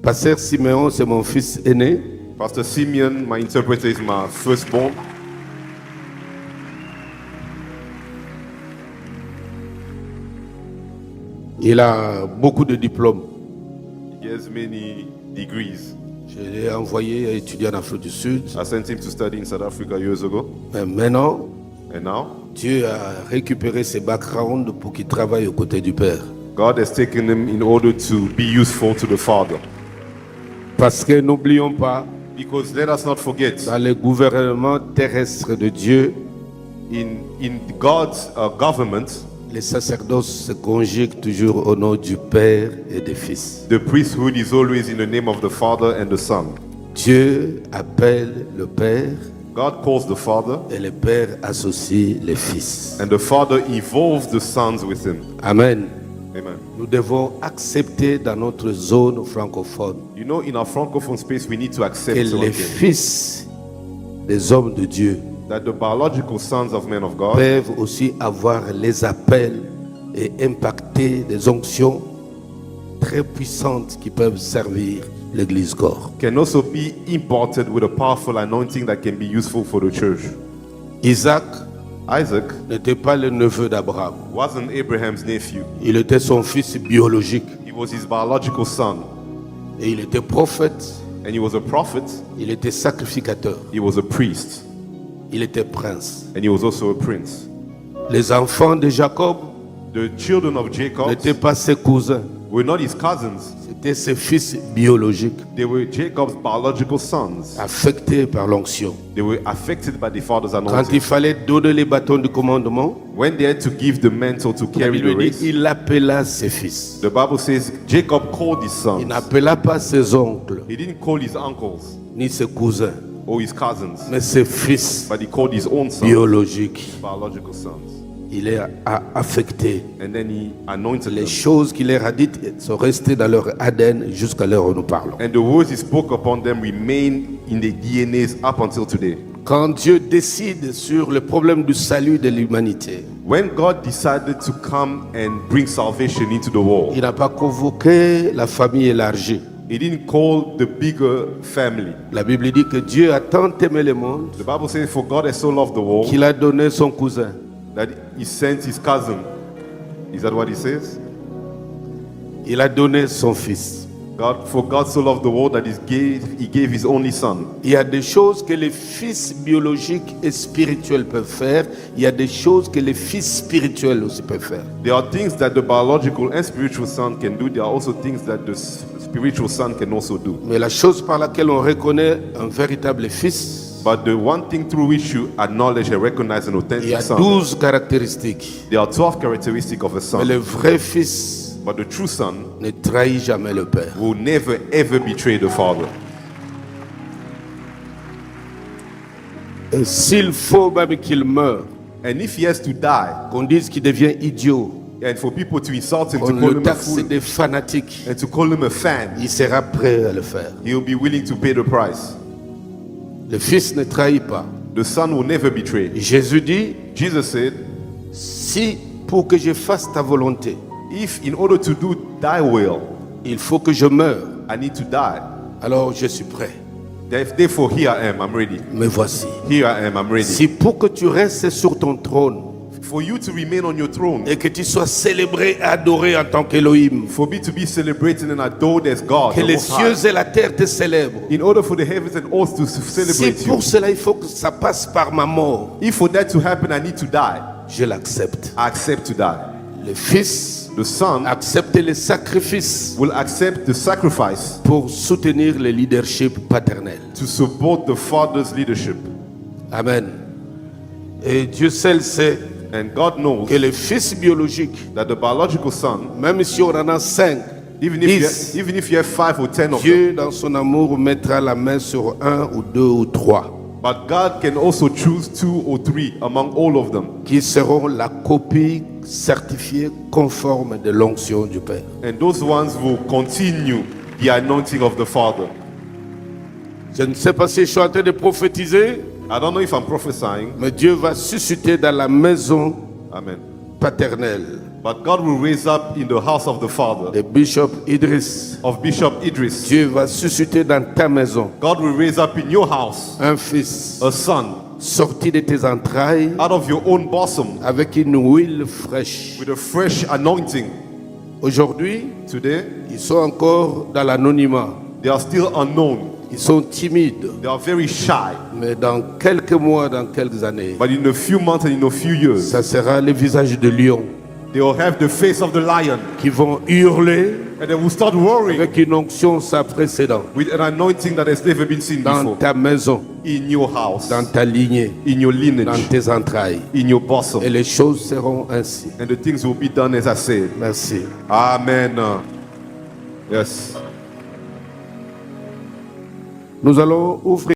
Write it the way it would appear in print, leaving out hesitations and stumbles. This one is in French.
Pasteur Siméon, c'est mon fils aîné. Pastor Simeon, my interpreter, is my firstborn. Il a beaucoup de diplômes. He has many degrees. Je l'ai envoyé à étudier en Afrique du Sud. I sent him to study in South Africa years ago. Mais maintenant, And now, Dieu a récupéré ses backgrounds pour qu'il travaille aux côtés du Père. God has taken him in order to be useful to the Father. Parce que n'oublions pas, Because let us not forget, dans le gouvernement terrestre de Dieu, in God's government, les sacerdoces se conjuguent toujours au nom du Père et du Fils. the priesthood is always in the name of the Father and the Son. Dieu appelle le Père God calls the Father, et le Père associe les Fils. and the Father involves the sons with him. Amen. Amen. Nous devons accepter dans notre zone francophone You know, in our francophone space, we need to accept que les something, fils des hommes de Dieu that the biological sons of men of God peuvent aussi avoir les appels et impacter des onctions très puissantes qui peuvent servir l'église corps. can also be imported with a powerful anointing that can be useful for the church. Isaac Isaac n'était pas le neveu d'Abraham. wasn't Abraham's nephew. Il était son fils biologique. He was his biological son. Et il était prophète, And he was a prophet. il était sacrificateur, He was a priest. il était prince. And he was also a prince. Les enfants de Jacob The children of Jacob n'étaient pas ses cousins, were not his cousins. c'était ses fils biologiques, They were Jacob's biological sons. affectés par l'onction. They were affected by the father's Quand anointing. il fallait donner les bâtons du commandement, When they had to give the mantle to la carry the Bible dit race, il appela ses fils. the Bible says Jacob called his Il sons. n'appela pas ses oncles, He didn't call his uncles ni ses cousins, or his cousins, mais ses fils but he called his own sons, biologiques. biological sons. Il est affecté. And then he anointed Les them. choses qu'il leur a dites sont restées dans leur ADN jusqu'à l'heure où nous parlons. And the words he spoke upon them remain in the DNAs up until today. Quand Dieu décide sur le problème du salut de l'humanité, When God decided to come and bring salvation into the world, il n'a pas convoqué la famille élargie. he didn't call the bigger family. La Bible dit que Dieu a tant aimé le monde The Bible says, for God has so loved the world qu'il a donné son cousin. that he sent his cousin. Is that what he says? Il a donné son fils. For God so loved the world that he gave his only son. Il y a des choses que les fils biologiques et spirituels peuvent faire. Il y a des choses que les fils spirituels aussi peuvent faire. There are things that the biological and spiritual son can do. There are also things that the spiritual son can also do. Mais la chose par laquelle on reconnaît un véritable fils, But the one thing through which you acknowledge and recognize an il y a authentic son, 12 caractéristiques. there are 12 characteristics of a Mais son. le vrai fils But the true son ne trahit jamais le père. will never ever betray the father. Et s'il faut même qu'il meure, And if he has to die, qu'on dise qu'il devient idiot, and for people to insult him, qu'on to call le him a taxe fool, des fanatiques, and to call him a fan, il sera prêt à le faire. he'll be willing to pay the price. Le fils ne trahit pas. The son will never betray. Jésus dit, Jesus said, si pour que je fasse ta volonté, if in order to do thy will, il faut que je meure, I need to die, alors je suis prêt. therefore here I am, I'm ready. Me voici. Here I am, I'm ready. Si pour que tu restes sur ton trône For you to remain on your throne, et que tu sois célébré, adoré en tant qu'Élohim, for me to be celebrated and adored as God, que the les Most High, cieux et la terre te célèbrent. in order for the heavens and earth to Si celebrate you, pour cela il faut que ça passe par ma mort, if for that to happen I need to die, je l'accepte. I accept to die. Le fils The son accepte les sacrifices will accept the sacrifice pour soutenir le leadership paternel. to support the father's leadership. Amen. Et Dieu seul sait And God knows que le fils biologique, that the biological son, même si on en a 5, even 10, if you have 5 or 10 of them, Dieu dans son amour mettra la main sur 1 ou 2 ou 3 but God can also choose 2 or 3 among all of them, qui seront la copie certifiée conforme de l'onction du Père. and those ones will continue the anointing of the Father. Je ne sais pas si je suis en train de prophétiser, I don't know if I'm prophesying. mais Dieu va susciter dans la maison Amen. paternelle But God will raise up in the house of the father de Bishop Idris. of Bishop Idris. Dieu va susciter dans ta maison God will raise up in your house un fils a son sorti de tes entrailles out of your own bosom avec une huile fraîche. with a fresh anointing. Aujourd'hui, Today, ils sont encore dans l'anonymat. they are still unknown. Ils sont timides. They are very shy. Mais dans quelques mois, dans quelques années, But in a few months and in a few years, ça sera le visage de lion they will have the face of the lion. qui vont hurler And they will start roaring avec une onction sans précédent with an anointing that has never been seen dans before. ta maison, In your house, dans ta lignée, in your dans lineage, tes entrailles. in your bosom. Et les choses seront ainsi. And the things will be done as I said. Merci. Amen. Yes. Nous allons ouvrir